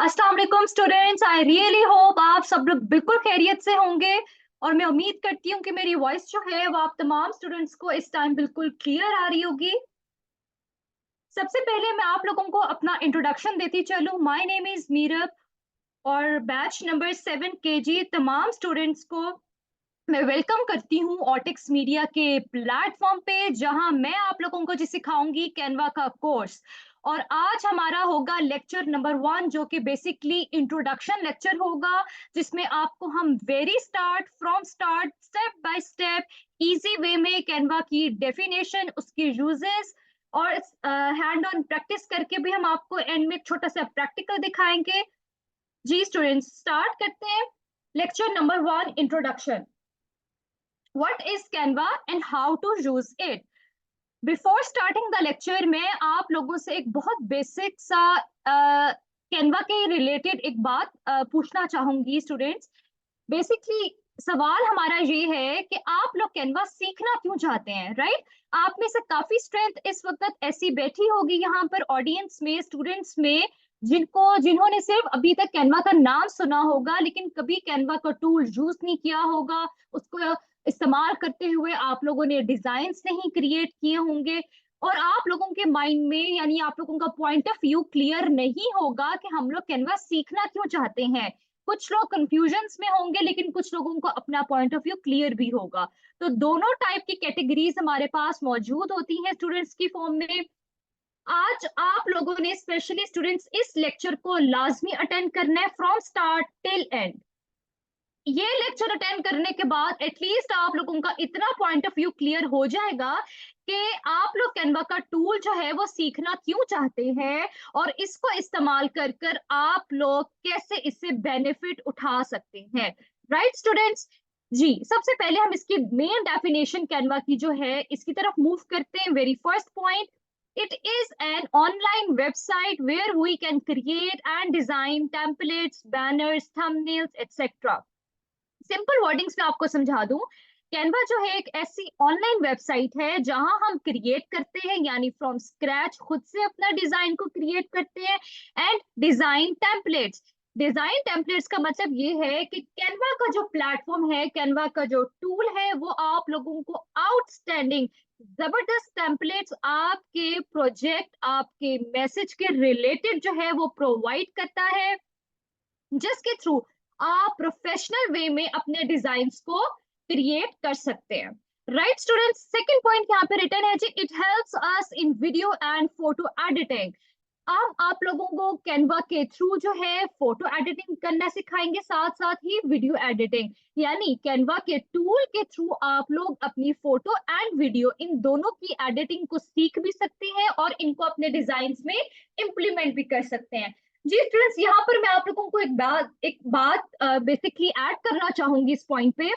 अस्सलाम वालेकुम students. I really hope आप सब लोग बिल्कुल खैरियत से होंगे और मैं उम्मीद करती हूँ कि मेरी वॉइस जो है वो आप तमाम स्टूडेंट्स को इस टाइम बिल्कुल क्लियर आ रही होगी। सबसे पहले मैं आप लोगों को अपना इंट्रोडक्शन देती चलूँ। माय नेम इज मीरब और बैच नंबर 7 KG तमाम स्टूडेंट्स को मैं वेलकम करती हूँ ऑटिक्स मीडिया के प्लेटफॉर्म पे, जहां मैं आप लोगों को जी सिखाऊंगी कैनवा का कोर्स। और आज हमारा होगा लेक्चर नंबर 1, जो कि बेसिकली इंट्रोडक्शन लेक्चर होगा, जिसमें आपको हम very start from start step by step easy way में कैनवा की डेफिनेशन, उसके यूजेस और हैंड ऑन प्रैक्टिस करके भी हम आपको एंड में एक छोटा सा प्रैक्टिकल दिखाएंगे। जी स्टूडेंट्स, स्टार्ट करते हैं। Lecture number 1, introduction. What is Canva and how to use it? Before starting the lecture मैं आप लोगों से एक बहुत बेसिक सा कैनवा के रिलेटेड एक बात पूछना चाहूंगी स्टूडेंट्स। बेसिकली सवाल हमारा ये है कि आप लोग कैनवा सीखना क्यों चाहते हैं, राइट? आप में से काफी स्ट्रेंथ इस वक्त ऐसी बैठी होगी यहाँ पर ऑडियंस में, स्टूडेंट्स में, जिन्होंने सिर्फ अभी तक कैनवा का नाम सुना होगा लेकिन कभी कैनवा का टूल यूज नहीं किया होगा। उसको इस्तेमाल करते हुए आप लोगों ने डिजाइन्स नहीं क्रिएट किए होंगे और आप लोगों के माइंड में यानी आप लोगों का पॉइंट ऑफ व्यू क्लियर नहीं होगा कि हम लोग कैनवा सीखना क्यों चाहते हैं। कुछ लोग कंफ्यूजन्स में होंगे लेकिन कुछ लोगों को अपना पॉइंट ऑफ व्यू क्लियर भी होगा। तो दोनों टाइप की कैटेगरीज हमारे पास मौजूद होती हैं स्टूडेंट्स की फॉर्म में। आज आप लोगों ने स्पेशली स्टूडेंट्स इस लेक्चर को लाजमी अटेंड करना है फ्रॉम स्टार्ट टिल एंड। ये लेक्चर अटेंड करने के बाद एटलीस्ट आप लोगों का इतना पॉइंट ऑफ व्यू क्लियर हो जाएगा कि आप लोग कैनवा का टूल जो है वो सीखना क्यों चाहते हैं और इसको इस्तेमाल कर कर आप लोग कैसे इससे बेनिफिट उठा सकते हैं। Right students? जी, सबसे पहले हम इसकी मेन डेफिनेशन कैनवा की जो है इसकी तरफ मूव करते हैं। Very first point, it is an online website where we can create and design templates, banners, thumbnails, etc. Simple wordings में आपको समझा दूं, कैनवा जो है एक ऐसी ऑनलाइन वेबसाइट है जहां हम क्रिएट करते हैं, यानी फ्रॉम स्क्रैच खुद से अपना डिजाइन को क्रिएट करते हैं। एंड डिजाइन टेम्पलेट्स का मतलब ये है कि कैनवा का जो प्लेटफॉर्म है, कैनवा का जो टूल है, वो आप लोगों को आउटस्टैंडिंग जबरदस्त टेम्पलेट्स आपके प्रोजेक्ट, आपके मैसेज के रिलेटेड जो है वो प्रोवाइड करता है, जिसके थ्रू आप प्रोफेशनल वे में अपने डिजाइन्स को क्रिएट कर सकते हैं। राइट स्टूडेंट्स, सेकंड पॉइंट यहाँ पे रिटर्न है जी, it helps us in video and photo editing. अब आप लोगों को कैनवा के थ्रू जो है फोटो एडिटिंग करना सिखाएंगे, साथ साथ ही वीडियो एडिटिंग, यानी कैनवा के टूल के थ्रू आप लोग अपनी फोटो एंड वीडियो इन दोनों की एडिटिंग को सीख भी सकते हैं और इनको अपने डिजाइन्स में इम्प्लीमेंट भी कर सकते हैं। जी स्टूडेंट्स, यहाँ पर मैं आप लोगों को एक बात बेसिकली ऐड करना चाहूंगी इस पॉइंट पे।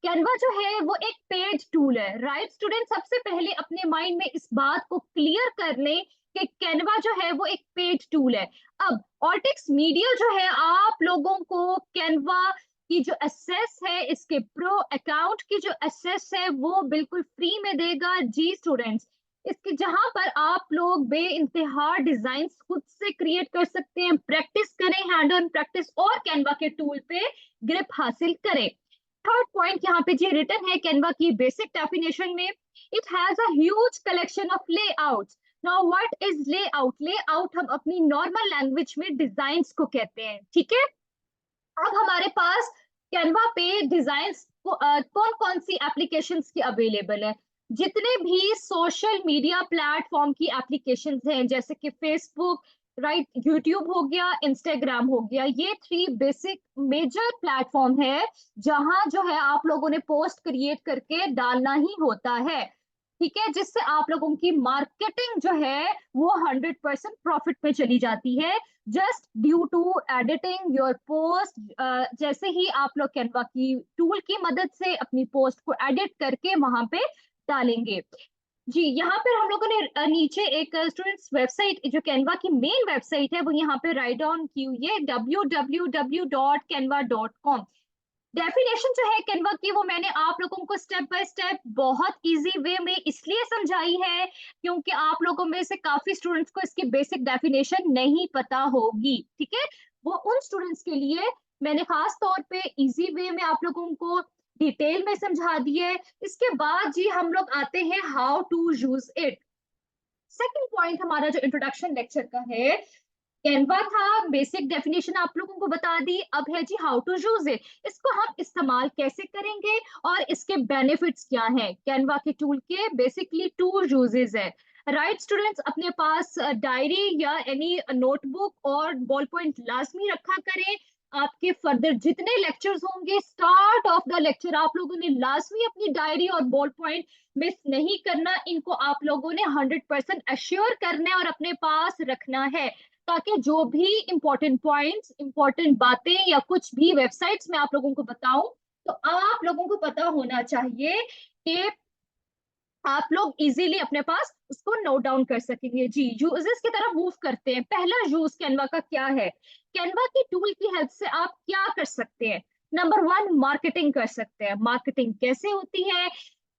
कैनवा जो है वो एक पेज टूल है, राइट स्टूडेंट? सबसे पहले अपने माइंड में इस बात को क्लियर कर लें कि कैनवा जो है वो एक पेज टूल है। अब ऑर्टेक्स मीडिया जो है आप लोगों को कैनवा की जो एक्सेस है, इसके प्रो अकाउंट की जो एक्सेस है वो बिल्कुल फ्री में देगा। जी स्टूडेंट्स, इसके जहां पर आप लोग बे इंतहा डिजाइन खुद से क्रिएट कर सकते हैं, प्रैक्टिस करें, हैंड ऑन प्रैक्टिस, और कैनवा के टूल पे ग्रिप हासिल करें। थर्ड पॉइंट यहाँ पे जी रिटर्न है कैनवा की बेसिक डेफिनेशन में, it has a huge collection of layouts. Now what is layout? Layout हम अपनी नॉर्मल लैंग्वेज में डिजाइन्स को कहते हैं, ठीक है? अब हमारे पास कैनवा पे डिजाइन्स को कौन कौन सी एप्लीकेशंस की अवेलेबल है? जितने भी सोशल मीडिया प्लेटफॉर्म की एप्लीकेशंस हैं, जैसे कि फेसबुक, राइट, यूट्यूब हो गया, इंस्टाग्राम हो गया, ये 3 बेसिक मेजर प्लेटफॉर्म है जहां जो है आप लोगों ने पोस्ट क्रिएट करके डालना ही होता है, ठीक है? जिससे आप लोगों की मार्केटिंग जो है वो 100% प्रॉफिट में चली जाती है, just due to editing your post. जैसे ही आप लोग कैनवा की टूल की मदद से अपनी पोस्ट को एडिट करके वहां पे डालेंगे। जी, यहाँ पर हम लोगों ने नीचे एक स्टूडेंट्स वेबसाइट, जो कैनवा की मेन वेबसाइट है, वो यहाँ पे राइट डाउन की हुई है, www.canva.com। डेफिनेशन जो है कैनवा की वो मैंने आप लोगों को स्टेप बाय स्टेप बहुत इजी वे में इसलिए समझाई है क्योंकि आप लोगों में से काफी स्टूडेंट्स को इसकी बेसिक डेफिनेशन नहीं पता होगी, ठीक है? वो उन स्टूडेंट्स के लिए मैंने खास तौर पे इजी वे में आप लोगों को डिटेल में समझा दिया है। इसके बाद जी हम लोग आते हैं how to use it. Second point हमारा जो इंट्रोडक्शन लेक्चर का है, कैनवा था, बेसिक डेफिनेशन आप लोगों को बता दी, अब है जी हाउ टू यूज इट, इसको हम इस्तेमाल कैसे करेंगे और इसके बेनिफिट्स क्या हैं। कैनवा के टूल के बेसिकली टू यूजेस है। राइट स्टूडेंट्स, अपने पास डायरी या एनी नोटबुक और बॉल पॉइंट लाजमी रखा करें। आपके फर्दर जितने लेक्चर्स होंगे, स्टार्ट ऑफ द लेक्चर आप लोगों ने लाजमी अपनी डायरी और बॉल पॉइंट मिस नहीं करना। इनको आप लोगों ने 100% अश्योर करना है और अपने पास रखना है, ताकि जो भी इंपॉर्टेंट पॉइंट्स, इंपॉर्टेंट बातें या कुछ भी वेबसाइट्स में आप लोगों को बताऊं, तो आप लोगों को पता होना चाहिए कि आप लोग इजीली अपने पास उसको नोट डाउन कर सकेंगे। जी, यूजेस की तरफ मूव करते हैं। पहला यूज कैनवा का क्या है? कैनवा की टूल की हेल्प से आप क्या कर सकते हैं? नंबर वन, मार्केटिंग कर सकते हैं। मार्केटिंग कैसे होती है?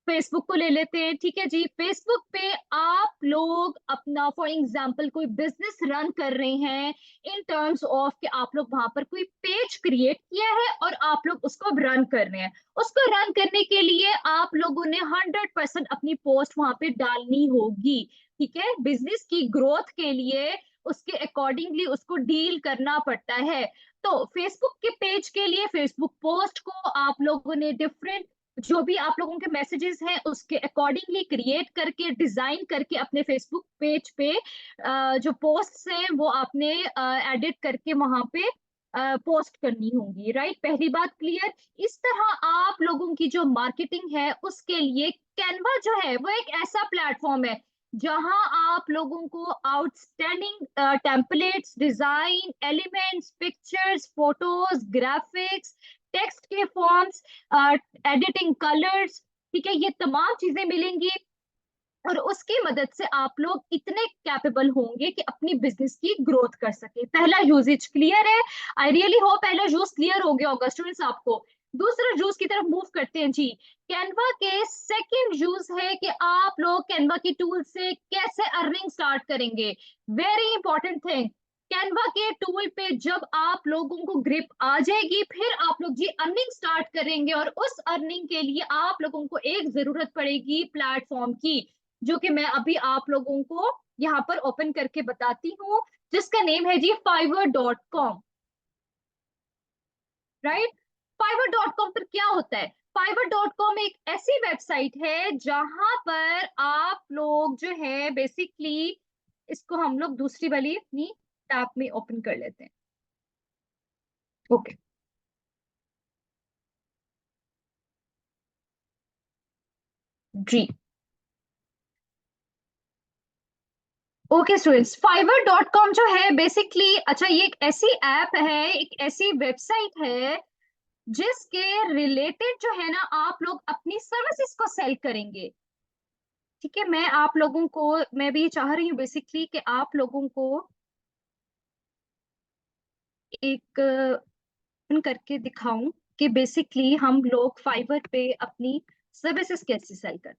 फेसबुक को ले लेते हैं, ठीक है जी। फेसबुक पे आप लोग अपना फॉर एग्जांपल कोई बिजनेस रन कर रहे हैं, इन टर्म्स ऑफ कि आप लोग वहां पर कोई पेज क्रिएट किया है और आप लोग उसको अब रन कर रहे हैं। उसको रन करने के लिए आप लोगों ने 100% अपनी पोस्ट वहां पे डालनी होगी, ठीक है। बिजनेस की ग्रोथ के लिए उसके अकॉर्डिंगली उसको डील करना पड़ता है। तो फेसबुक के पेज के लिए फेसबुक पोस्ट को आप लोगों ने डिफरेंट, जो भी आप लोगों के मैसेजेस हैं उसके अकॉर्डिंगली क्रिएट करके, डिजाइन करके अपने फेसबुक पेज पे जो पोस्ट्स हैं वो आपने एडिट करके वहां पे पोस्ट करनी होगी। राइट, पहली बात क्लियर। इस तरह आप लोगों की जो मार्केटिंग है उसके लिए कैनवा जो है वो एक ऐसा प्लेटफॉर्म है जहां आप लोगों को outstanding templates, design, elements, pictures, photos, graphics, text के फॉर्म्स, एडिटिंग, कलर्स, ठीक है, ये तमाम चीजें मिलेंगी। और उसकी मदद से आप लोग इतने कैपेबल होंगे कि अपनी बिजनेस की ग्रोथ कर सके। पहला यूजेज क्लियर है? आई रियली होप पहला यूज क्लियर हो गया होगा स्टूडेंट्स आपको। दूसरा यूज की तरफ मूव करते हैं जी। कैनवा के सेकंड यूज है कि आप लोग कैनवा की टूल से कैसे अर्निंग स्टार्ट करेंगे। वेरी इंपॉर्टेंट थिंग, कैनवा के टूल पे जब आप लोगों को ग्रिप आ जाएगी, फिर आप लोग जी अर्निंग स्टार्ट करेंगे। और उस अर्निंग के लिए आप लोगों को एक जरूरत पड़ेगी प्लेटफॉर्म की, जो कि मैं अभी आप लोगों को यहाँ पर ओपन करके बताती हूँ, जिसका नेम है जी fiverr.com। राइट, fiverr.com पर क्या होता है? fiverr.com एक ऐसी वेबसाइट है जहां पर आप लोग जो है बेसिकली, इसको हम लोग दूसरी वाली अपनी टैब में ओपन कर लेते हैं। ओके जी, ओके स्टूडेंट्स, fiverr.com जो है बेसिकली, अच्छा ये एक ऐसी ऐप है, एक ऐसी वेबसाइट है जिसके रिलेटेड जो है ना आप लोग अपनी सर्विसेज को सेल करेंगे। ठीक है, मैं आप लोगों को, मैं भी चाह रही हूँ बेसिकली कि आप लोगों को एक करके दिखाऊं कि बेसिकली हम लोग फाइवर पे अपनी सर्विसेज कैसे सेल करते हैं।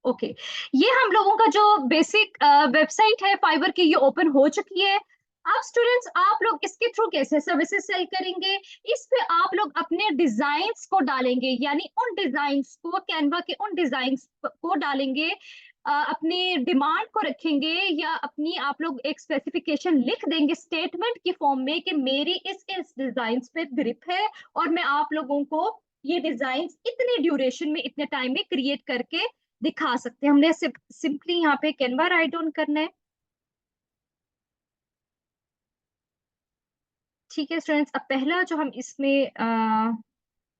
ओके, ये हम लोगों का जो बेसिक वेबसाइट है फाइवर की, ये ओपन हो चुकी है। अब स्टूडेंट्स आप लोग इसके थ्रू कैसे सर्विसेज सेल करेंगे? इस पे आप लोग अपने डिजाइन्स को डालेंगे, यानी उन डिजाइन्स को, कैनवा के उन डिजाइन्स को डालेंगे, अपनी डिमांड को रखेंगे, या अपनी आप लोग एक स्पेसिफिकेशन लिख देंगे स्टेटमेंट की फॉर्म में कि मेरी इस डिजाइन्स पे ग्रिप है और मैं आप लोगों को ये डिजाइन्स इतने ड्यूरेशन में, इतने टाइम में क्रिएट करके दिखा सकते हैं। हमने सिंपली यहाँ पे कैनवा राइट डाउन करना है। ठीक है स्टूडेंट्स, अब पहला जो हम इसमें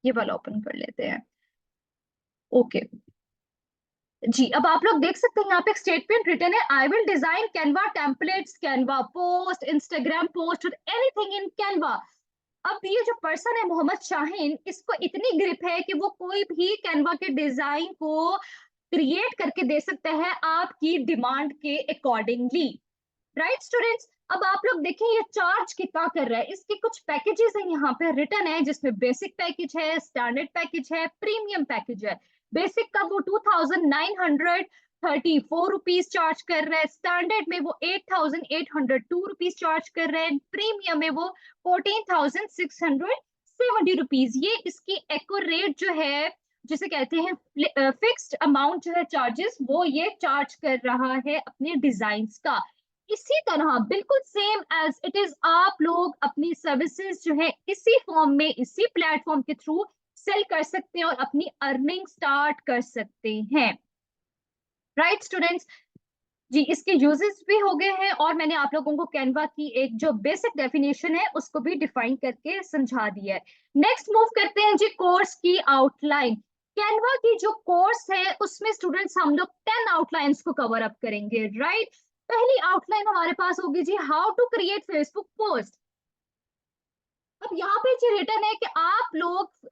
ये वाला ओपन कर लेते हैं। ओके जी, अब आप लोग देख सकते हैं यहाँ पे एक स्टेटमेंट रिटन है, I will design Canva templates, Canva post, Instagram post और एनीथिंग इन कैनवा। अब ये जो पर्सन है मोहम्मद शाहीन, इसको इतनी ग्रिप है कि वो कोई भी कैनवा के डिजाइन को क्रिएट करके दे सकता है आपकी डिमांड के अकॉर्डिंगली। राइट स्टूडेंट्स, अब आप लोग देखें ये चार्ज कितना कर रहा है। इसके कुछ पैकेजेस हैं यहाँ पे रिटर्न है, जिसमें बेसिक पैकेज है, स्टैंडर्ड पैकेज है, प्रीमियम पैकेज है। बेसिक का वो 2900, ₹34 चार्ज कर रहा है, स्टैंडर्ड में वो ₹8,802 चार्ज कर रहा है, प्रीमियम में वो ₹14,670। ये इसकी एक्यूरेट जो है, जिसे कहते हैं फिक्स्ड अमाउंट जो है चार्जेस, वो ये चार्ज कर रहा है अपने डिजाइन्स का। इसी तरह बिल्कुल सेम एज इट इज आप लोग अपनी सर्विसेज जो है इसी फॉर्म में, इसी प्लेटफॉर्म के थ्रू सेल कर सकते हैं और अपनी अर्निंग स्टार्ट कर सकते हैं। राइट स्टूडेंट्स, जी इसके यूजेस भी हो गए हैं और मैंने आप लोगों को कैनवा की एक जो बेसिक डेफिनेशन है उसको भी डिफाइन करके समझा दिया है। नेक्स्ट मूव करते हैं जी कोर्स की आउटलाइन। कैनवा की जो कोर्स है उसमें स्टूडेंट्स हम लोग 10 आउटलाइंस को कवर अप करेंगे। राइट, पहली आउटलाइन हमारे पास होगी जी how to create Facebook post. अब यहाँ पे जो रिटर्न है कि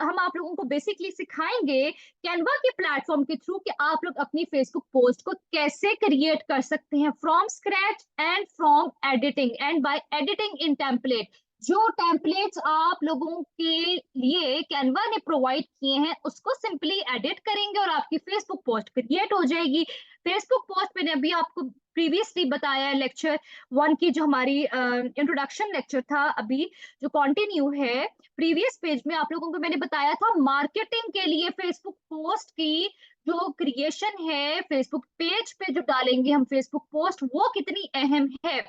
हम आप लोगों को बेसिकली सिखाएंगे कैनवा के प्लेटफॉर्म के थ्रू कि आप लोग अपनी फेसबुक पोस्ट को कैसे क्रिएट कर सकते हैं from scratch and from editing and by editing in template. जो टेम्पलेट्स आप लोगों के लिए कैनवा ने प्रोवाइड किए हैं उसको सिंपली एडिट करेंगे और आपकी फेसबुक पोस्ट क्रिएट हो जाएगी। फेसबुक पोस्ट मैंने अभी आपको प्रीवियसली बताया है, लेक्चर 1 की जो हमारी इंट्रोडक्शन लेक्चर था, अभी जो कंटिन्यू है प्रीवियस पेज में आप लोगों को मैंने बताया था मार्केटिंग के लिए फेसबुक पोस्ट की जो क्रिएशन है, फेसबुक पेज पे जो डालेंगे हम फेसबुक पोस्ट, वो कितनी अहम है।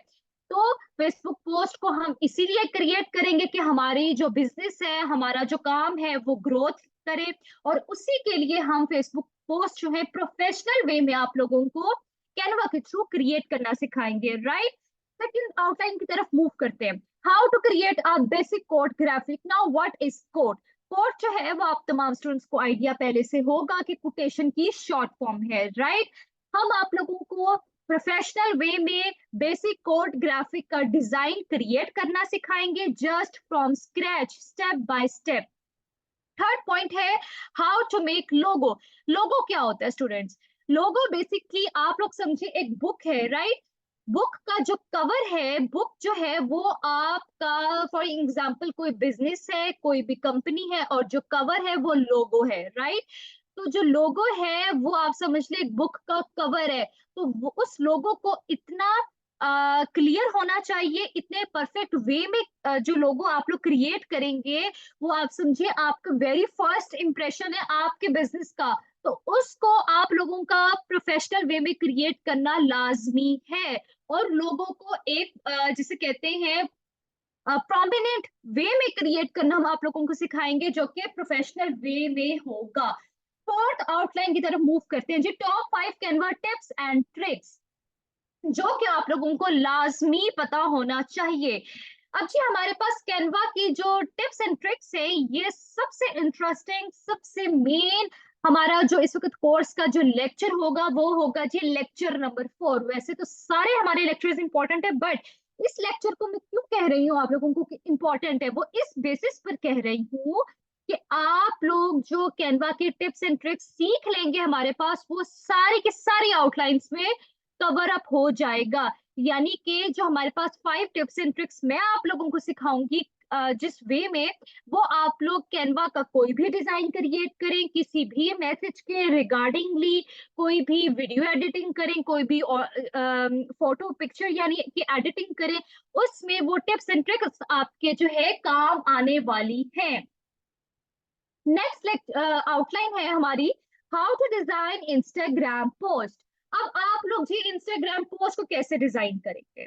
तो फेसबुक पोस्ट को हम इसीलिए क्रिएट करेंगे कि हमारी जो बिजनेस है, हमारा जो काम है वो ग्रोथ करे, और उसी के लिए हम फेसबुक पोस्ट जो है प्रोफेशनल वे में आप लोगों को कैनवा के थ्रू क्रिएट करना सिखाएंगे। राइट, सेकंड आउटलाइन की तरफ मूव करते हैं। How to create a basic code graphic. Now what is code. Code जो है वो आप तमाम स्टूडेंट्स को आइडिया पहले से होगा कि कोटेशन की शॉर्ट फॉर्म है। राइट, हम आप लोगों को प्रोफेशनल वे में बेसिक कोड ग्राफिक का डिजाइन क्रिएट करना सिखाएंगे just from scratch, step by step. Third point है हाउ टू मेक लोगो। लोगो क्या होता है स्टूडेंट्स? लोगो बेसिकली आप लोग समझिए एक बुक है। राइट, बुक का जो कवर है, बुक जो है वो आपका फॉर एग्जांपल कोई बिजनेस है, कोई भी कंपनी है, और जो कवर है वो लोगो है। राइट, तो जो लोगो है वो आप समझ ले एक बुक का कवर है, तो उस लोगो को इतना क्लियर होना चाहिए, इतने परफेक्ट वे में जो लोगो आप लोग क्रिएट करेंगे वो आप समझिए आपका वेरी फर्स्ट इंप्रेशन है आपके बिजनेस का, तो उसको आप लोगों का प्रोफेशनल वे में क्रिएट करना लाजमी है। और लोगों को एक जिसे कहते हैं प्रोमिनेंट वे में क्रिएट करना हम आप लोगों को सिखाएंगे जो कि प्रोफेशनल वे में होगा। फोर्थ आउटलाइन की तरफ मूव करते हैं जी top 5 Canva tips and tricks जो कि आप लोगों को लाजमी पता होना चाहिए। अब जी हमारे पास कैनवा की जो टिप्स एंड ट्रिक्स है, ये सबसे इंटरेस्टिंग, सबसे मेन हमारा जो इस वक्त कोर्स का जो लेक्चर होगा वो होगा जी लेक्चर नंबर 4। वैसे तो सारे हमारे लेक्चर्स इंपॉर्टेंट है, बट इस लेक्चर को मैं क्यों कह रही हूँ आप लोगों को कि इंपॉर्टेंट है, वो इस बेसिस पर कह रही हूँ कि आप लोग जो कैनवा के टिप्स एंड ट्रिक्स सीख लेंगे हमारे पास, वो सारी की सारी आउटलाइंस में कवर अप हो जाएगा। यानी कि जो हमारे पास 5 टिप्स एंड ट्रिक्स मैं आप लोगों को सिखाऊंगी, जिस वे में वो आप लोग कैनवा का कोई भी डिजाइन क्रिएट करें, किसी भी मैसेज के रिगार्डिंगली, कोई भी वीडियो एडिटिंग करें, कोई भी फोटो पिक्चर यानी कि एडिटिंग करें, उसमें वो टिप्स एंड ट्रिक्स आपके जो है काम आने वाली हैं। नेक्स्ट आउटलाइन है हमारी how to design Instagram post. अब आप लोग जी इंस्टाग्राम पोस्ट को कैसे डिजाइन करेंगे,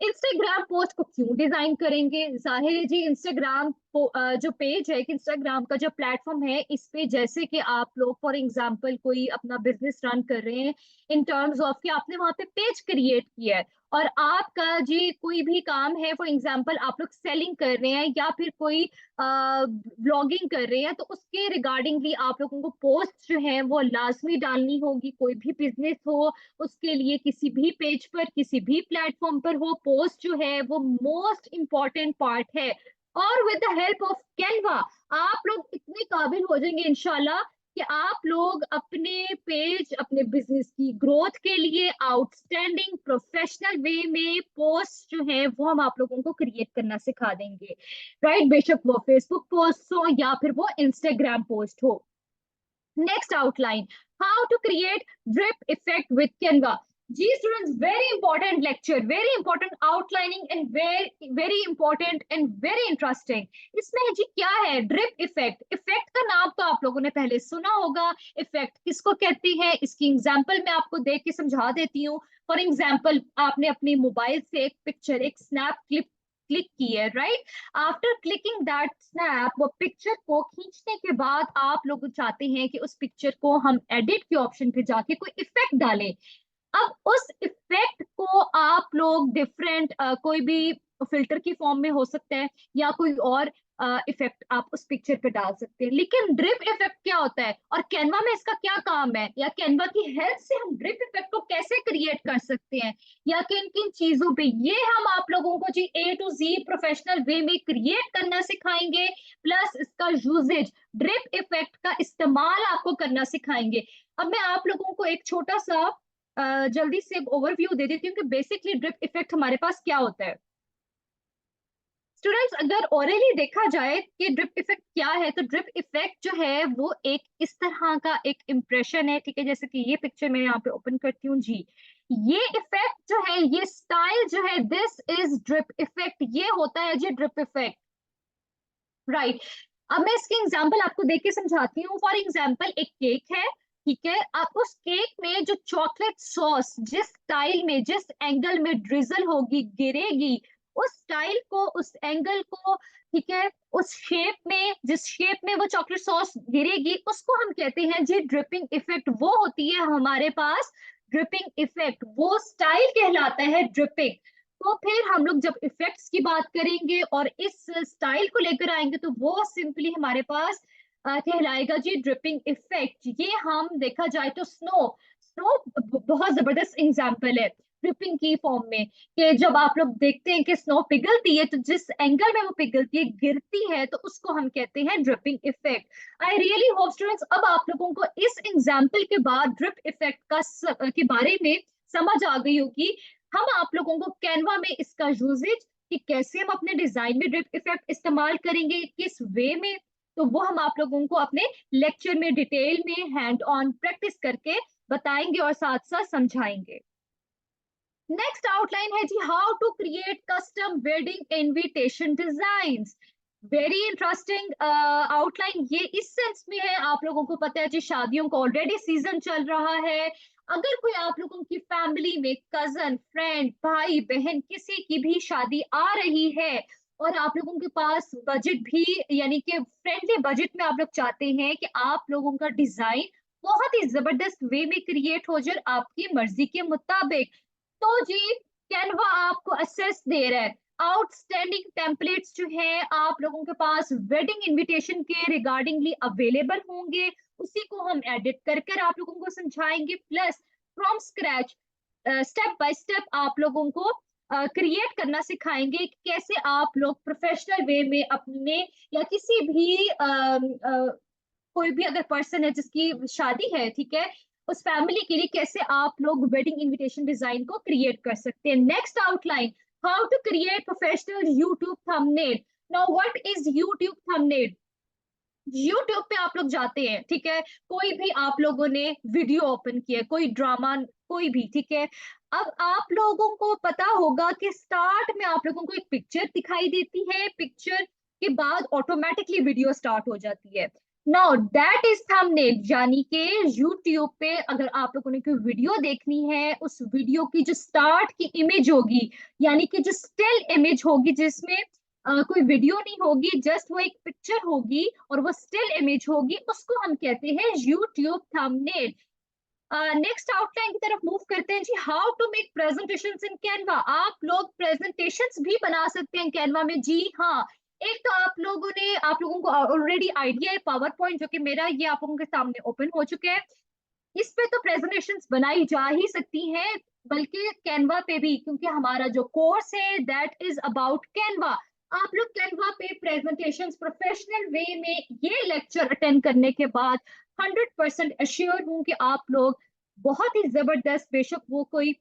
इंस्टाग्राम पोस्ट को क्यों डिजाइन करेंगे? जाहिर है जी इंस्टाग्राम जो पेज है, इंस्टाग्राम का जो प्लेटफॉर्म है, इस पे जैसे कि आप लोग फॉर एग्जांपल कोई अपना बिजनेस रन कर रहे हैं इन टर्म्स ऑफ कि आपने वहां पे पेज क्रिएट किया है और आपका जी कोई भी काम है, फॉर एग्जांपल आप लोग सेलिंग कर रहे हैं या फिर कोई ब्लॉगिंग कर रहे हैं, तो उसके रिगार्डिंगली आप लोगों को पोस्ट जो है वो लाजमी डालनी होगी। कोई भी बिजनेस हो उसके लिए किसी भी पेज पर, किसी भी प्लेटफॉर्म पर हो, पोस्ट जो है वो मोस्ट इंपॉर्टेंट पार्ट है। और with the help of Canva आप लोग इतने काबिल हो जाएंगे इंशाल्लाह कि आप लोग अपने पेज, अपने बिजनेस की ग्रोथ के लिए आउटस्टैंडिंग प्रोफेशनल वे में पोस्ट जो है वो हम आप लोगों को क्रिएट करना सिखा देंगे। राइट, बेशक वो फेसबुक पोस्ट हो या फिर वो इंस्टाग्राम पोस्ट हो। Next outline, how to create drip effect with Canva. जी students, very important lecture, very important outlining and very important and very interesting. इसमें जी क्या है ड्रिप इफेक्ट। इफेक्ट का नाम तो आप लोगों ने पहले सुना होगा। इफेक्ट किसको कहती है, इसकी एग्जांपल मैं आपको देख के समझा देती हूँ। फॉर एग्जांपल, आपने अपनी मोबाइल से एक पिक्चर, एक स्नैप क्लिप क्लिक की है, right. After clicking that snap, वो पिक्चर को खींचने के बाद आप लोग चाहते हैं कि उस पिक्चर को हम एडिट के ऑप्शन पे जाके कोई इफेक्ट डालें। अब उस इफेक्ट को आप लोग डिफरेंट कोई भी फिल्टर की फॉर्म में हो सकता है, या कोई और इफेक्ट आप उस पिक्चर पे डाल सकते हैं। लेकिन ड्रिप इफेक्ट क्या होता है और कैनवा में इसका क्या काम है, या कैनवा की हेल्प से हम ड्रिप इफेक्ट को कैसे क्रिएट कर सकते हैं, या किन किन चीजों पे, ये हम आप लोगों को जी A to Z professional way में क्रिएट करना सिखाएंगे। प्लस इसका यूजेज, ड्रिप इफेक्ट का इस्तेमाल आपको करना सिखाएंगे। अब मैं आप लोगों को एक छोटा सा जल्दी से ओवरव्यू दे देती हूँ कि बेसिकली ड्रिप इफेक्ट हमारे पास क्या होता है। स्टूडेंट्स, अगर ओरली देखा जाए कि ड्रिप इफेक्ट क्या है, तो ड्रिप इफेक्ट जो है वो एक इस तरह का एक इम्प्रेशन है, ठीक है। जैसे कि ये पिक्चर मैं यहाँ पे ओपन करती हूँ जी, ये इफेक्ट जो है, ये स्टाइल जो है, दिस इज ड्रिप इफेक्ट, ये होता है जी ड्रिप इफेक्ट, राइट। अब मैं इसके एग्जांपल आपको देख के समझाती हूँ। फॉर एग्जांपल, एक केक है, ठीक है। अब उस केक में जो चॉकलेट सॉस जिस स्टाइल में, जिस एंगल में ड्रिजल होगी, गिरेगी, उस स्टाइल को, उस एंगल को, ठीक है, उस शेप में, जिस शेप में वो चॉकलेट सॉस गिरेगी, उसको हम कहते हैं जी ड्रिपिंग इफेक्ट। वो होती है हमारे पास ड्रिपिंग इफेक्ट, वो स्टाइल कहलाता है ड्रिपिंग। तो फिर हम लोग जब इफेक्ट्स की बात करेंगे और इस स्टाइल को लेकर आएंगे, तो वो सिंपली हमारे पास कहलाएगा जी ड्रिपिंग इफेक्ट। ये हम देखा जाए तो स्नो, स्नो बहुत जबरदस्त एग्जांपल है ड्रिपिंग की फॉर्म में, कि जब आप लोग देखते हैं कि स्नो पिघलती है, तो जिस एंगल में वो पिघलती है, गिरती है, तो उसको हम कहते हैं dripping effect. I really hope students, अब आप लोगों को इस एग्जाम्पल के बाद ड्रिप इफेक्ट के बारे में समझ आ गई होगी। हम आप लोगों को कैनवा में इसका यूजेज, कि कैसे हम अपने डिजाइन में ड्रिप इफेक्ट इस्तेमाल करेंगे, किस वे में, तो वो हम आप लोगों को अपने लेक्चर में डिटेल में हैंड ऑन प्रैक्टिस करके बताएंगे और साथ साथ समझाएंगे। नेक्स्ट आउटलाइन है जी, how to create custom wedding invitation designs. Very interesting outline. ये इस सेंस में है, आप लोगों को पता है जी शादियों का ऑलरेडी सीजन चल रहा है। अगर कोई आप लोगों की फैमिली में कजन, फ्रेंड, भाई बहन किसी की भी शादी आ रही है, और आप लोगों के पास बजट भी, यानी कि फ्रेंडली बजट में आप लोग चाहते हैं कि आप लोगों का डिजाइन बहुत ही जबरदस्त वे में क्रिएट हो जाए आपकी मर्जी के मुताबिक, तो जी कैनवा आपको असेस दे रहा है। आउटस्टैंडिंग टेम्पलेट्स जो है आप लोगों के पास वेडिंग इनविटेशन के रिगार्डिंगली अवेलेबल होंगे, उसी को हम एडिट कर कर आप लोगों को समझाएंगे। Plus from scratch, step by step आप लोगों को क्रिएट करना सिखाएंगे कि कैसे आप लोग प्रोफेशनल वे में अपने, या किसी भी कोई भी अगर पर्सन है जिसकी शादी है, ठीक है, उस फैमिली के लिए कैसे आप लोग वेडिंग इनविटेशन डिजाइन को क्रिएट कर सकते हैं। Next outline, how to create professional YouTube thumbnail. Now what is YouTube thumbnail. YouTube पे आप लोग जाते हैं, ठीक है, कोई भी आप लोगों ने वीडियो ओपन किया, कोई ड्रामा, कोई भी, ठीक है। अब आप लोगों को पता होगा कि स्टार्ट में आप लोगों को एक पिक्चर दिखाई देती है, पिक्चर के बाद ऑटोमेटिकली वीडियो स्टार्ट हो जाती है। नाउ दैट इज थंबनेल, यानी कि यूट्यूब पे अगर आप लोगों ने कोई वीडियो देखनी है, उस वीडियो की जो स्टार्ट की इमेज होगी, यानी कि जो स्टिल इमेज होगी, जिसमें कोई वीडियो नहीं होगी, जस्ट वो एक पिक्चर होगी और वो स्टिल इमेज होगी, उसको हम कहते हैं यूट्यूब थंबनेल। नेक्स्ट आउटलाइन की तरफ मूव करते हैं जी, how to make presentations in Canva. आप लोग प्रेजेंटेशंस भी बना सकते हैं कैनवा में, जी हाँ। एक तो आप लोगों को ऑलरेडी आइडिया है पावर पॉइंट, जो कि मेरा ये आप लोगों के सामने ओपन हो चुका है। इस पे तो प्रेजेंटेशंस बनाई जा ही सकती हैं, बल्कि कैनवा पे भी, क्योंकि हमारा जो कोर्स है दैट इज अबाउट कैनवा। आप लोग कैनवा पे प्रेजेंटेशंस प्रोफेशनल वे में ये लेक्चर अटेंड करने के बाद 100% अश्योर हूँ कि आप लोग बहुत ही जबरदस्त, बेशक वो कोई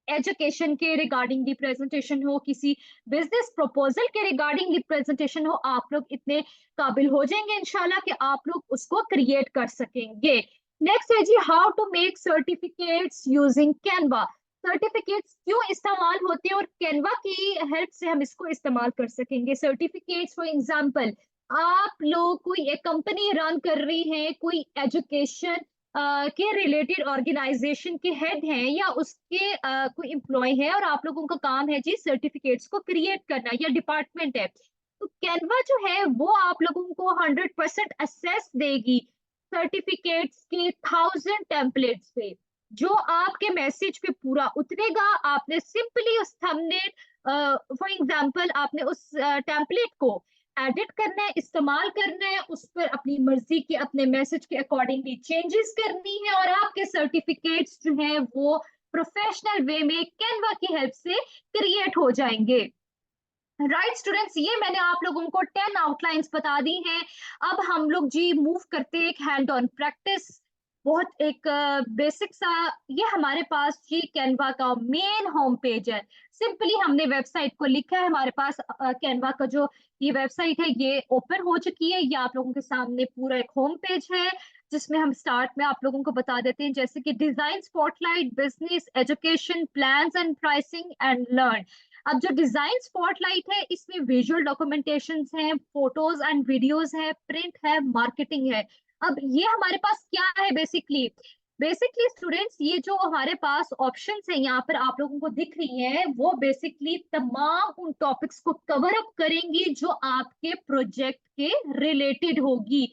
एजुकेशन के रिगार्डिंग दी प्रेजेंटेशन हो, किसी बिजनेस प्रपोजल के रिगार्डिंग दी प्रेजेंटेशन हो, आप लोग इतने काबिल हो जाएंगे इंशाल्लाह कि आप लोग उसको क्रिएट कर सकेंगे। नेक्स्ट है जी, how to make certificates using Canva. Certificates क्यों इस्तेमाल होते हैं और कैनवा की हेल्प से हम इसको इस्तेमाल कर सकेंगे। सर्टिफिकेट्स फॉर एग्जांपल, आप लोग कोई एक कंपनी रन कर रही हैं, कोई एजुकेशन के रिलेटेड ऑर्गेनाइजेशन के हेड हैं या उसके कोई एम्प्लॉय है और आप लोगों का काम है जी सर्टिफिकेट्स को क्रिएट करना, या डिपार्टमेंट है, तो कैनवा जो है वो आप लोगों को 100% असेस देगी सर्टिफिकेट्स के 1000 टेम्पलेट्स पे। जो आपके मैसेज पे पूरा उतरेगा, आपने सिंपली उस थंबनेल, फॉर एग्जांपल आपने उस टेम्पलेट को एडिट करना है, इस्तेमाल करना है, उस पर अपनी मर्जी के अपने मैसेज के अकॉर्डिंगली चेंजेस करनी है, और आपके सर्टिफिकेट्स जो हैं वो प्रोफेशनल वे में कैनवा की हेल्प से क्रिएट हो जाएंगे। राइट स्टूडेंट्स, ये मैंने आप लोगों को 10 आउटलाइंस बता दी हैं। अब हम लोग जी मूव करते हैं एक हैंड ऑन प्रैक्टिस। बहुत एक बेसिक सा, ये हमारे पास जी कैनवा का मेन होम पेज है। सिंपली हमने वेबसाइट को लिखा है, हमारे पास कैनवा का जो ये वेबसाइट है ये ओपन हो चुकी है। ये आप लोगों के सामने पूरा एक होम पेज है, जिसमें हम स्टार्ट में आप लोगों को बता देते हैं जैसे कि design spotlight, business, education, plans and pricing and learn. अब जो डिजाइन स्पॉटलाइट है इसमें विजुअल डॉक्यूमेंटेशन हैं, फोटोज एंड वीडियोस है, प्रिंट है, मार्केटिंग है। अब ये हमारे पास क्या है बेसिकली, बेसिकली स्टूडेंट्स ये जो हमारे पास ऑप्शंस हैं यहाँ पर आप लोगों को दिख रही है, वो बेसिकली तमाम उन टॉपिक्स को कवर अप करेंगी जो आपके प्रोजेक्ट के रिलेटेड होगी,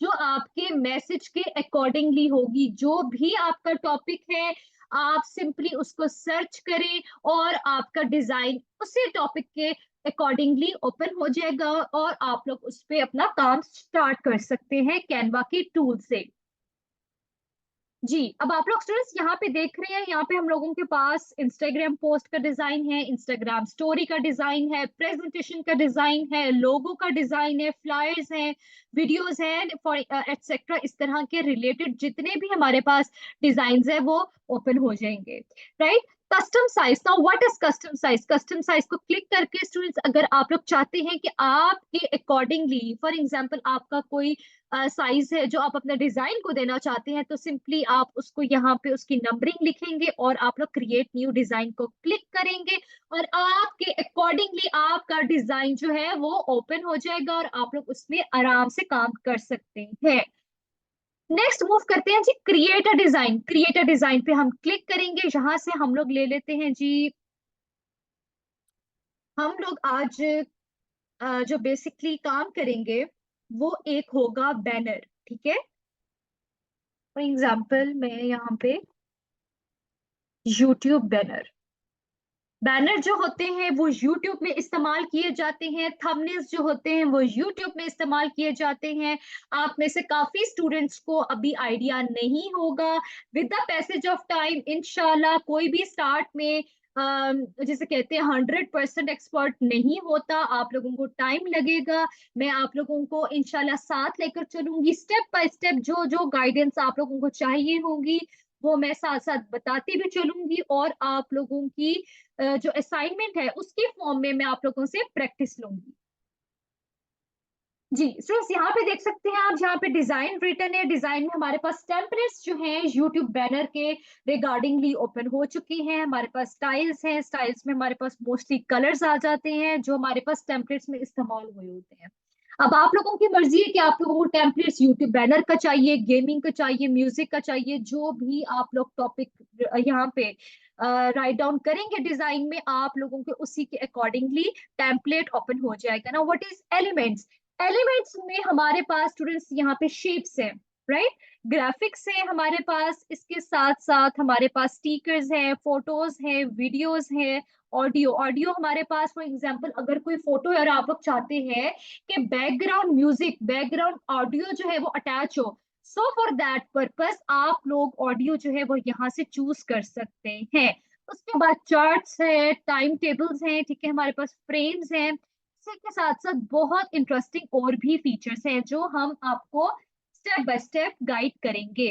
जो आपके मैसेज के अकॉर्डिंगली होगी। जो भी आपका टॉपिक है आप सिंपली उसको सर्च करें और आपका डिजाइन उसी टॉपिक के अकॉर्डिंगली ओपन हो जाएगा और आप लोग उस पे अपना काम स्टार्ट कर सकते हैं कैनवा के टूल से। जी, अब आप लोग स्टूडेंट्स यहाँ पे देख रहे हैं, यहाँ पे हम लोगों के पास इंस्टाग्राम पोस्ट का डिजाइन है, इंस्टाग्राम स्टोरी का डिजाइन है, प्रेजेंटेशन का डिजाइन है, लोगो का डिजाइन है, फ्लायर्स हैं, वीडियोस हैं फॉर एटसेट्रा। इस तरह के रिलेटेड जितने भी हमारे पास डिजाइन है वो ओपन हो जाएंगे। Right, custom size. Now what is custom size? Custom size को क्लिक करके स्टूडेंट्स अगर आप लोग चाहते हैं कि आपके अकॉर्डिंगली, फॉर एग्जांपल आपका कोई साइज है जो आप अपने डिजाइन को देना चाहते हैं, तो सिंपली आप उसको यहाँ पे उसकी नंबरिंग लिखेंगे और आप लोग क्रिएट न्यू डिजाइन को क्लिक करेंगे और आपके अकॉर्डिंगली आपका डिजाइन जो है वो ओपन हो जाएगा और आप लोग उसमें आराम से काम कर सकते हैं। नेक्स्ट मूव करते हैं जी क्रिएटर डिजाइन। क्रिएटर डिजाइन पे हम क्लिक करेंगे, यहां से हम लोग ले लेते हैं जी, हम लोग आज जो बेसिकली काम करेंगे वो एक होगा बैनर। ठीक है, फॉर एग्जाम्पल मैं यहाँ पे यूट्यूब बैनर, बैनर जो होते हैं वो यूट्यूब में इस्तेमाल किए जाते हैं, थंबनेल्स जो होते हैं वो यूट्यूब में इस्तेमाल किए जाते हैं। आप में से काफी स्टूडेंट्स को अभी आइडिया नहीं होगा, with the passage of time इंशाल्लाह कोई भी स्टार्ट में जैसे कहते हैं 100% एक्सपर्ट नहीं होता, आप लोगों को टाइम लगेगा। मैं आप लोगों को इंशाल्लाह साथ लेकर चलूंगी, स्टेप बाय स्टेप जो जो गाइडेंस आप लोगों को चाहिए होगी वो मैं साथ साथ बताती भी चलूंगी, और आप लोगों की जो असाइनमेंट है उसके फॉर्म में मैं आप लोगों से प्रैक्टिस लूंगी। जी स्टूडेंट्स, यहाँ पे देख सकते हैं आप, जहाँ पे डिजाइन रिटर्न है, डिजाइन में हमारे पास टेम्पलेट्स जो हैं यूट्यूब बैनर के रिगार्डिंगली ओपन हो चुकी हैं। हमारे पास स्टाइल्स हैं, स्टाइल्स में हमारे पास मोस्टली कलर्स आ जाते हैं जो हमारे पास टेम्पलेट्स में इस्तेमाल हुए होते हैं। अब आप लोगों की मर्जी है कि आप लोगों को टेम्पलेट्स यूट्यूब बैनर का चाहिए, गेमिंग का चाहिए, म्यूजिक का चाहिए, जो भी आप लोग टॉपिक यहाँ पे राइट डाउन करेंगे डिजाइन में, आप लोगों के उसी के अकॉर्डिंगली टेम्पलेट ओपन हो जाएगा ना। What is elements? एलिमेंट्स में हमारे पास स्टूडेंट्स यहाँ पे शेप्स हैं, राइट, ग्राफिक्स है हमारे पास, इसके साथ साथ हमारे पास स्टिकर्स हैं, फोटोज हैं, वीडियोस हैं, ऑडियो। ऑडियो हमारे पास फॉर एग्जांपल अगर कोई फोटो और आप लोग चाहते हैं कि बैकग्राउंड म्यूजिक, बैकग्राउंड ऑडियो जो है वो अटैच हो, सो फॉर दैट पर्पस आप लोग ऑडियो जो है वो यहाँ से चूज कर सकते हैं। उसके बाद चार्ट्स है, टाइम टेबल्स हैं, ठीक है, हमारे पास फ्रेम्स हैं। इसी के साथ साथ बहुत इंटरेस्टिंग और भी फीचर्स हैं जो हम आपको स्टेप बाय स्टेप गाइड करेंगे।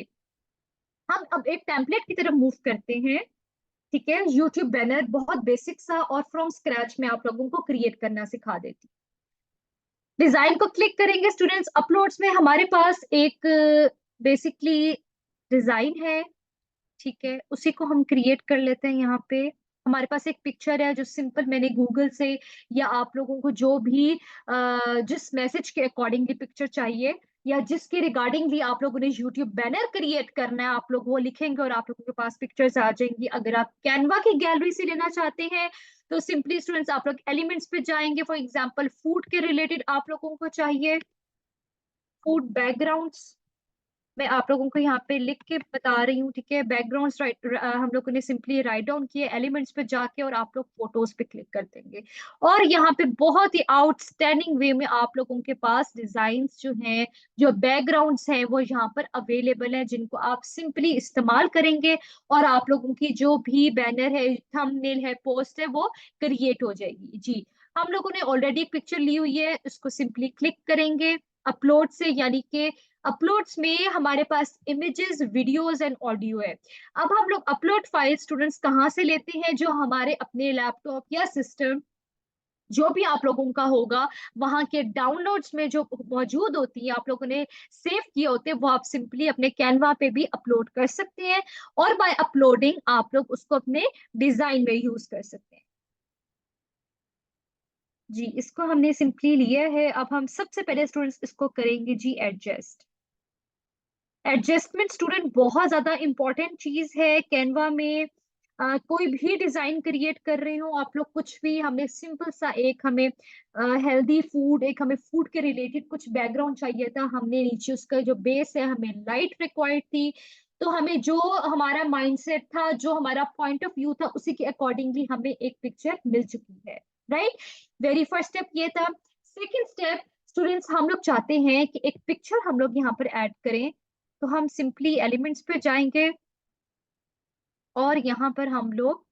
हम अब एक टेम्पलेट की तरफ मूव करते हैं। ठीक है, यूट्यूब बैनर बहुत बेसिक सा और फ्रॉम स्क्रैच में आप लोगों को क्रिएट करना सिखा देती हूँ। डिजाइन को क्लिक करेंगे स्टूडेंट्स, अपलोड्स में हमारे पास एक बेसिकली डिजाइन है। ठीक है, उसी को हम क्रिएट कर लेते हैं। यहाँ पे हमारे पास एक पिक्चर है जो सिंपल मैंने गूगल से, या आप लोगों को जो भी जिस मैसेज के अकॉर्डिंगली पिक्चर चाहिए या जिसके रिगार्डिंगली आप लोगों ने यूट्यूब बैनर क्रिएट करना है, आप लोग वो लिखेंगे और आप लोगों के पास पिक्चर्स आ जाएंगी। अगर आप कैनवा की गैलरी से लेना चाहते हैं तो सिंपली स्टूडेंट्स आप लोग एलिमेंट्स पे जाएंगे। फॉर एग्जाम्पल फूड के रिलेटेड आप लोगों को चाहिए फूड बैकग्राउंड्स, मैं आप लोगों को यहाँ पे लिख के बता रही हूँ। ठीक है, बैकग्राउंड्स हम लोगों ने सिंपली राइट डाउन किए एलिमेंट्स पे जाके, और आप लोग फोटोज पे क्लिक कर देंगे। और यहाँ पे बहुत ही आउटस्टैंडिंग वे में आप लोगों के पास डिजाइन्स जो हैं, जो बैकग्राउंड्स हैं, वो यहाँ पर अवेलेबल है, जिनको आप सिंपली इस्तेमाल करेंगे और आप लोगों की जो भी बैनर है, थंबनेल है, पोस्ट है, वो क्रिएट हो जाएगी। जी, हम लोगों ने ऑलरेडी एक पिक्चर ली हुई है, इसको सिंपली क्लिक करेंगे अपलोड से, यानी कि अपलोड्स में हमारे पास इमेजेस, वीडियोस एंड ऑडियो है। अब हम लोग अपलोड फाइल स्टूडेंट्स कहाँ से लेते हैं? जो हमारे अपने लैपटॉप या सिस्टम जो भी आप लोगों का होगा, वहां के डाउनलोड्स में जो मौजूद होती है, आप लोगों ने सेव किए होते हैं, वो आप सिंपली अपने कैनवा पे भी अपलोड कर सकते हैं, और बाय अपलोडिंग आप लोग उसको अपने डिजाइन में यूज कर सकते हैं। जी, इसको हमने सिंपली लिया है। अब हम सबसे पहले स्टूडेंट्स इसको करेंगे जी एडजस्ट। एडजस्टमेंट स्टूडेंट बहुत ज्यादा इंपॉर्टेंट चीज है कैनवा में। कोई भी डिजाइन क्रिएट कर रहे हो आप लोग, कुछ भी, हमें सिंपल सा एक हमें हेल्दी फूड, एक हमें फूड के रिलेटेड कुछ बैकग्राउंड चाहिए था, हमने नीचे उसका जो बेस है हमें लाइट रिक्वायर्ड थी, तो हमें जो हमारा माइंडसेट था, जो हमारा पॉइंट ऑफ व्यू था, उसी के अकॉर्डिंगली हमें एक पिक्चर मिल चुकी है। राइट, वेरी फर्स्ट स्टेप ये था। सेकेंड स्टेप स्टूडेंट्स, हम लोग चाहते हैं कि एक पिक्चर हम लोग यहाँ पर ऐड करें, तो हम सिंपली एलिमेंट्स पे जाएंगे और यहाँ पर हम लोग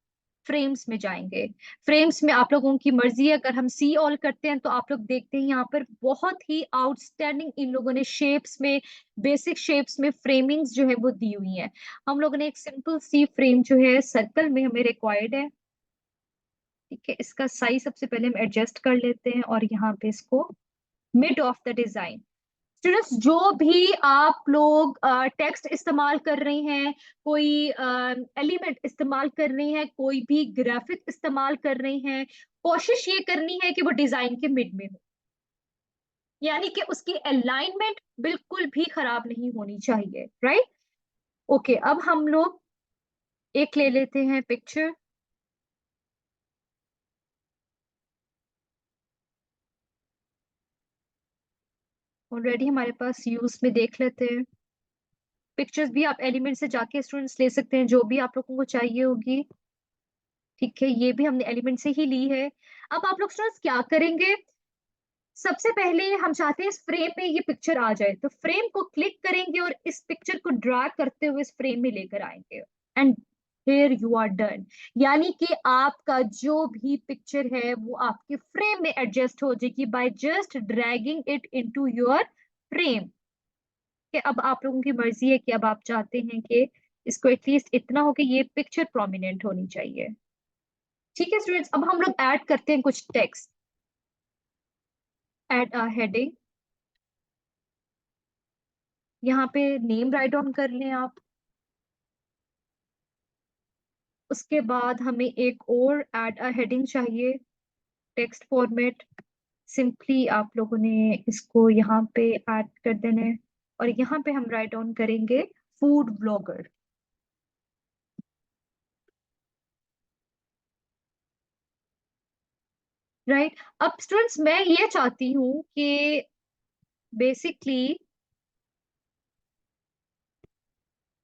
फ्रेम्स में जाएंगे। फ्रेम्स में आप लोगों की मर्जी है, अगर हम सी ऑल करते हैं तो आप लोग देखते हैं यहाँ पर बहुत ही आउटस्टैंडिंग इन लोगों ने शेप्स में, बेसिक शेप्स में फ्रेमिंग्स जो है वो दी हुई है। हम लोगों ने एक सिंपल सी फ्रेम जो है सर्कल में हमें रिक्वायर्ड है। ठीक है, इसका साइज सबसे पहले हम एडजस्ट कर लेते हैं और यहाँ पे इसको mid of the design. Students, जो भी आप लोग टेक्स्ट इस्तेमाल कर रहे हैं, कोई एलिमेंट इस्तेमाल कर रहे हैं, कोई भी ग्राफिक इस्तेमाल कर रहे हैं, कोशिश ये करनी है कि वो डिजाइन के मिड में हो, यानी कि उसकी अलाइनमेंट बिल्कुल भी खराब नहीं होनी चाहिए। राइट, ओके, अब हम लोग एक ले लेते हैं पिक्चर। ऑलरेडी हमारे पास यूज में देख लेते हैं। पिक्चर्स भी आप एलिमेंट से जाके स्टूडेंट्स ले सकते हैं, जो भी आप लोगों को चाहिए होगी। ठीक है, ये भी हमने एलिमेंट से ही ली है। अब आप लोग स्टूडेंट्स क्या करेंगे? सबसे पहले हम चाहते हैं इस फ्रेम में ये पिक्चर आ जाए, तो फ्रेम को क्लिक करेंगे और इस पिक्चर को ड्रैग करते हुए इस फ्रेम में लेकर आएंगे, and here you are done. यानी कि आपका जो भी पिक्चर है वो आपके फ्रेम में एडजस्ट हो जाएगी by just dragging it into your frame. कि अब आप लोगों की मर्जी है कि अब आप चाहते हैं कि इसको एटलीस्ट इतना हो कि ये पिक्चर प्रोमिनेंट होनी चाहिए। ठीक है स्टूडेंट्स, अब हम लोग ऐड करते हैं कुछ टेक्स्ट। ऐड अ हेडिंग, यहाँ पे नेम राइट डाउन कर लें आप। उसके बाद हमें एक और ऐड अ हेडिंग चाहिए, टेक्स्ट फॉर्मेट। सिंपली आप लोगों ने इसको यहाँ पे ऐड कर देना है, और यहाँ पे हम राइट डाउन करेंगे फूड ब्लॉगर। राइट, अब स्टूडेंट्स मैं ये चाहती हूँ कि बेसिकली,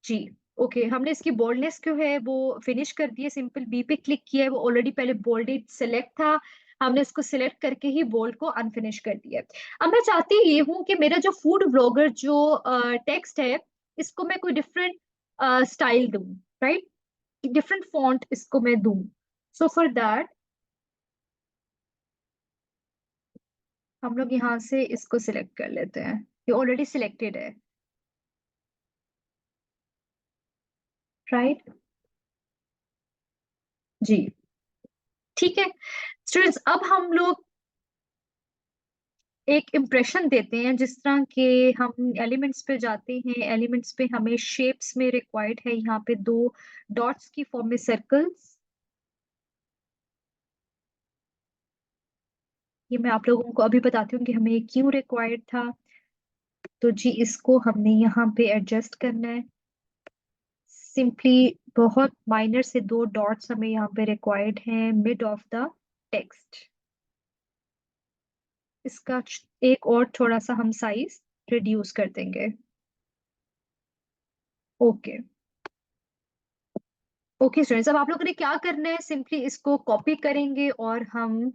जी, ओके, हमने इसकी बोल्डनेस क्यों है वो फिनिश कर दिए, सिंपल बी पे क्लिक किया है, वो ऑलरेडी पहले बोल्डेड सिलेक्ट था, हमने इसको सिलेक्ट करके ही बोल्ड को अनफिनिश कर दिया है। अब मैं चाहती ये हूँ कि मेरा जो फूड ब्लॉगर जो टेक्स्ट है, इसको मैं कोई डिफरेंट स्टाइल दूं। राइट, डिफरेंट फॉन्ट इसको मैं दूं। सो फॉर दैट हम लोग यहाँ से इसको सिलेक्ट कर लेते हैं, ये ऑलरेडी सिलेक्टेड है। राइट, जी, ठीक है। स्टूडेंट्स, अब हम लोग एक इम्प्रेशन देते हैं, जिस तरह के हम एलिमेंट्स पे जाते हैं। एलिमेंट्स पे हमें शेप्स में रिक्वायर्ड है यहाँ पे दो डॉट्स की फॉर्म में सर्कल्स। ये मैं आप लोगों को अभी बताती हूँ कि हमें ये क्यों रिक्वायर्ड था। तो जी, इसको हमने यहाँ पे एडजस्ट करना है। सिंपली बहुत माइनर से दो डॉट्स हमें यहाँ पे रिक्वायर्ड हैं मिड ऑफ द टेक्स्ट। इसका एक और थोड़ा सा हम साइज रिड्यूस कर देंगे। ओके। ओके स्टूडेंट्स, अब आप लोगों ने क्या करना है, सिंपली इसको कॉपी करेंगे और हम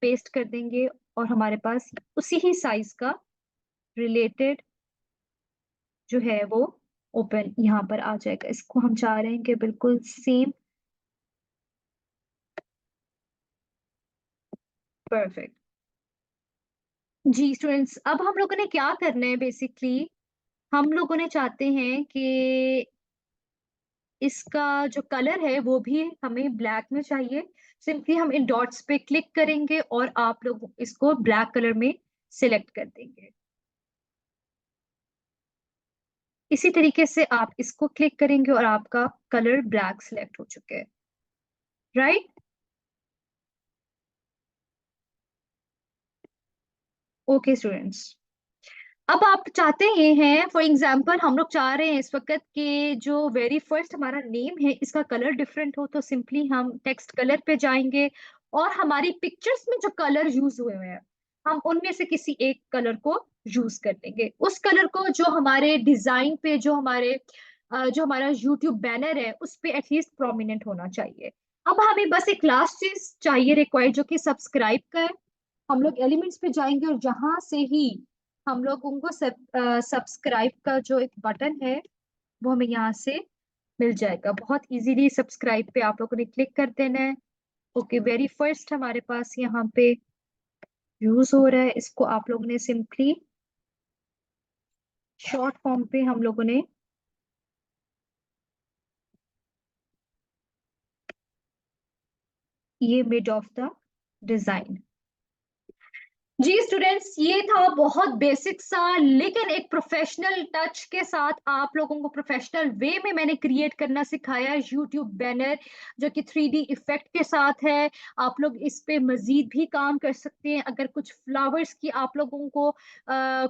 पेस्ट कर देंगे, और हमारे पास उसी ही साइज का रिलेटेड जो है वो ओपन यहाँ पर आ जाएगा। इसको हम चाह रहे हैं कि बिल्कुल सेम। परफेक्ट। जी स्टूडेंट्स, अब हम लोगों ने क्या करना है, बेसिकली हम लोगों ने चाहते हैं कि इसका जो कलर है वो भी हमें ब्लैक में चाहिए। सिंपली हम इन डॉट्स पे क्लिक करेंगे और आप लोग इसको ब्लैक कलर में सिलेक्ट कर देंगे। इसी तरीके से आप इसको क्लिक करेंगे और आपका कलर ब्लैक सिलेक्ट हो चुके हैं। राइट। ओके स्टूडेंट्स, अब आप चाहते ये हैं, फॉर एग्जाम्पल हम लोग चाह रहे हैं इस वक्त कि जो वेरी फर्स्ट हमारा नेम है इसका कलर डिफरेंट हो। तो सिंपली हम टेक्स्ट कलर पे जाएंगे और हमारी पिक्चर्स में जो कलर यूज हुए हुए हैं हम उनमें से किसी एक कलर को यूज कर लेंगे। उस कलर को जो हमारे डिजाइन पे, जो हमारा यूट्यूब बैनर है उस पे एटलीस्ट प्रोमिनेंट होना चाहिए। अब हमें बस एक लास्ट चीज चाहिए रिक्वायर्ड, जो कि सब्सक्राइब का है। हम लोग एलिमेंट्स पे जाएंगे और जहां से ही हम लोग उनको सब्सक्राइब का जो एक बटन है वो हमें यहाँ से मिल जाएगा। बहुत इजीली सब्सक्राइब पे आप लोगों ने क्लिक कर देना है। ओके, वेरी फर्स्ट हमारे पास यहाँ पे यूज हो रहा है। इसको आप लोगों ने सिंपली शॉर्ट फॉर्म पे हम लोगों ने ये मिड ऑफ द डिजाइन। जी स्टूडेंट्स, ये था बहुत बेसिक सा, लेकिन एक प्रोफेशनल टच के साथ आप लोगों को प्रोफेशनल वे में मैंने क्रिएट करना सिखाया यूट्यूब बैनर, जो कि 3D इफेक्ट के साथ है। आप लोग इस पे मजीद भी काम कर सकते हैं। अगर कुछ फ्लावर्स की आप लोगों को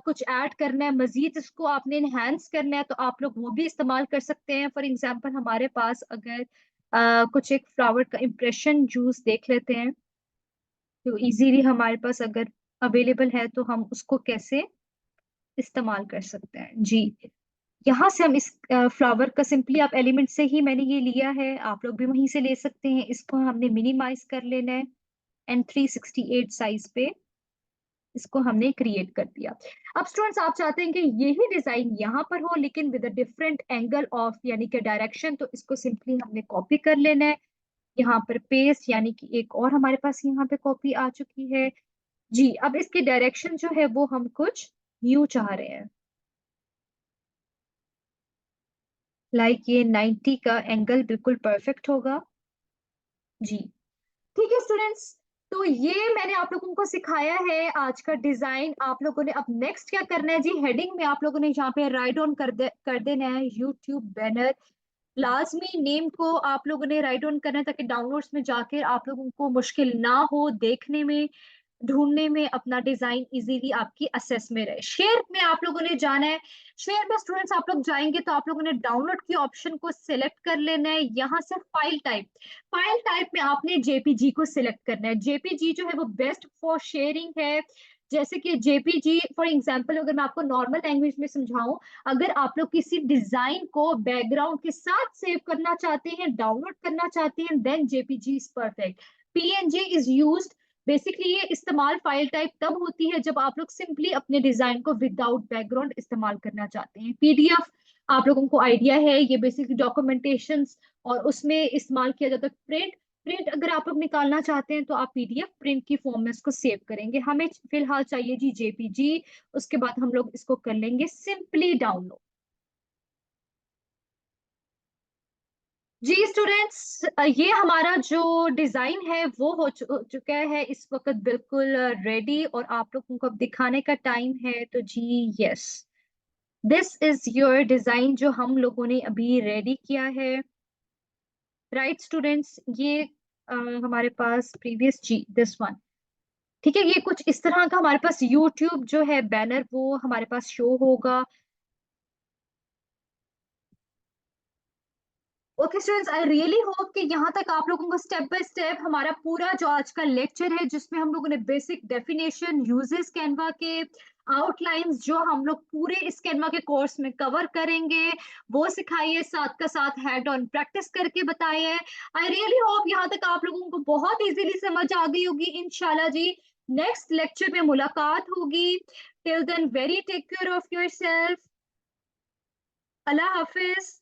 कुछ ऐड करना है, मजीद इसको आपने इनहेंस करना है, तो आप लोग वो भी इस्तेमाल कर सकते हैं। फॉर एग्जाम्पल हमारे पास अगर कुछ एक फ्लावर का इम्प्रेशन जूस देख लेते हैं, तो इजीली हमारे पास अगर अवेलेबल है तो हम उसको कैसे इस्तेमाल कर सकते हैं। जी, यहाँ से हम इस फ्लावर का सिंपली आप एलिमेंट से ही मैंने ये लिया है, आप लोग भी वहीं से ले सकते हैं। इसको हमने मिनिमाइज कर लेना है एंड 368 साइज पे इसको हमने क्रिएट कर दिया। अब स्टूडेंट्स, आप चाहते हैं कि यही डिजाइन यहाँ पर हो लेकिन with a different angle of यानी कि डायरेक्शन, तो इसको सिंपली हमने कॉपी कर लेना है। यहाँ पर पेस्ट यानी कि एक और हमारे पास यहाँ पे कॉपी आ चुकी है। जी, अब इसकी डायरेक्शन जो है वो हम कुछ यूं चाह रहे हैं, लाइक ये 90 का एंगल बिल्कुल परफेक्ट होगा। जी, ठीक है स्टूडेंट्स, तो ये मैंने आप लोगों को सिखाया है आज का डिजाइन। आप लोगों ने अब नेक्स्ट क्या करना है जी, हेडिंग में आप लोगों ने यहाँ पे राइट ऑन कर देना है यूट्यूब बैनर। लाजमी नेम को आप लोगों ने राइट ऑन करना है ताकि डाउनलोड्स में जाकर आप लोगों को मुश्किल ना हो देखने में, ढूंढने में, अपना डिजाइन इजीली आपकी असेस में रहे। शेयर में आप लोगों ने जाना है। शेयर में स्टूडेंट्स आप लोग जाएंगे तो आप लोगों ने डाउनलोड की ऑप्शन को सिलेक्ट कर लेना है। यहाँ से फाइल टाइप में आपने जेपीजी को सिलेक्ट करना है। जेपीजी जो है वो बेस्ट फॉर शेयरिंग है। जैसे कि जेपीजी फॉर एग्जांपल अगर मैं आपको नॉर्मल लैंग्वेज में समझाऊं, अगर आप लोग किसी डिजाइन को बैकग्राउंड के साथ सेव करना चाहते हैं, डाउनलोड करना चाहते हैं, then JPG is perfect. PNG is used. Basically ये इस्तेमाल फाइल टाइप तब होती है जब आप लोग सिंपली अपने डिजाइन को विदाउट बैकग्राउंड इस्तेमाल करना चाहते हैं। पीडीएफ आप लोगों को आइडिया है, ये बेसिकली डॉक्यूमेंटेशन और उसमें इस्तेमाल किया जाता है। प्रिंट प्रिंट अगर आप लोग निकालना चाहते हैं तो आप पीडीएफ प्रिंट की फॉर्म में इसको सेव करेंगे। हमें फिलहाल चाहिए जी जेपीजी। उसके बाद हम लोग इसको कर लेंगे सिंपली डाउनलोड। जी स्टूडेंट्स, ये हमारा जो डिजाइन है वो हो चुका है इस वक्त बिल्कुल रेडी, और आप लोगों को अब दिखाने का टाइम है। तो जी yes, this is your design जो हम लोगों ने अभी रेडी किया है। राइट स्टूडेंट्स, ये हमारे पास प्रीवियस जी दिस वन, ठीक है, ये कुछ इस तरह का हमारे पास यूट्यूब जो है बैनर वो हमारे पास शो होगा। Okay students, I really hope कि यहाँ तक आप लोगों को स्टेप बाय स्टेप हमारा पूरा जो आज का लेक्चर है, जिसमें हम लोगों ने बेसिक डेफिनेशन, यूजेस कैनवा के, आउटलाइंस जो हम लोग पूरे इस कैनवा के कोर्स में कवर करेंगे वो सिखाइए, साथ का साथ हैंड ऑन प्रैक्टिस करके बताइए। आई रियली होप यहाँ तक आप लोगों को बहुत इजीली समझ आ गई होगी इंशाल्लाह जी। नेक्स्ट लेक्चर में मुलाकात होगी। Till then very take care of your self. अल्लाह हाफिज।